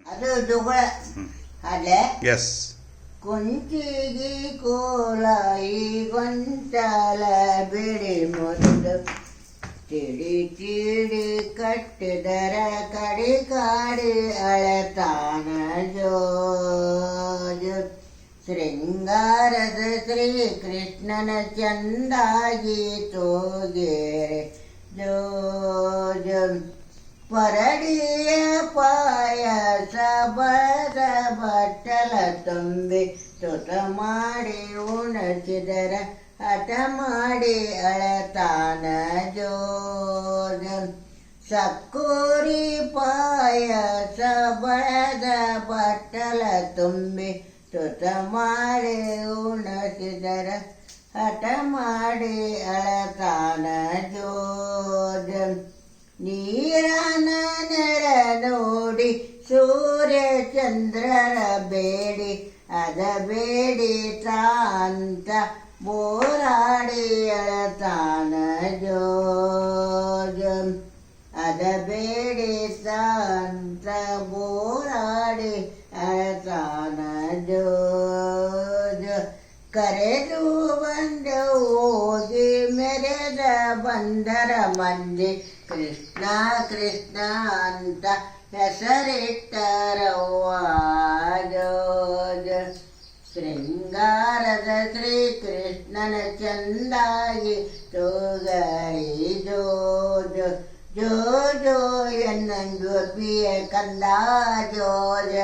ಅದು ಜೋಗಳ ಅಲ್ಲೇ ಎಸ್ ಕುಂಚಿಗಿ ಕೋಲಾಯಿ ಗೊಂಚಲ ಬಿಡಿ ಮುದ್ದು ತಿಡಿ ತಿಡಿ ಕಟ್ಟಿದರ ಕಡಿ ಕಾಡಿ ಅಳತಾನ ಜೋಜು ಶೃಂಗಾರದ ಶ್ರೀ ಕೃಷ್ಣನ ಚಂದಾಗಿ ತೋಗೇರೆ ಜೋಜು ಪರಡಿಯ ಪಾಯಸ ಬದ ಬಟ್ಟಲ ತುಂಬಿ ತುತ ಮಾಡಿ ಉಣಸಿದರ ಹಠ ಮಾಡಿ ಅಳತಾನ ಜೋಜ ಸಕ್ಕೂರಿ ಪಾಯಸ ಬದ ಬಟ್ಟಲ ತುಂಬಿ ತುತ ಮಾಡಿ ಉಣಸಿದರ ಹಠ ಮಾಡಿ ಅಳತಾನ ಜೋಜ ನೀರನ ನೆರ ನೋಡಿ ಸೂರ್ಯ ಚಂದ್ರರ ಬೇಡಿ ಅದ ಬೇಡಿ ತಾಂತ ಬೋರಾಡಿ ಅಳತಾನ ಜೋಜ ಅದ ಬೇಡಿ ತಾಂತ ಬೋರಾಡಿ ಅಳತಾನ ಜೋಜ ಕರೆದು ಬಂದ ಹೋಗಿ ಮೆರೆದ ಬಂದರ ಮಂದಿ ಕೃಷ್ಣ ಕೃಷ್ಣ ಅಂತ ಹೆಸರಿಟ್ಟರವ್ವ ಜೋಜ ಶೃಂಗಾರದ ಶ್ರೀ ಕೃಷ್ಣನ ಚಂದಾಗಿ ತೋಗಳಿ ಜೋಜ ಜೋ ಜೋ ಎನ್ನಂದು ಪಿಯ ಕಂದ ಜೋಜ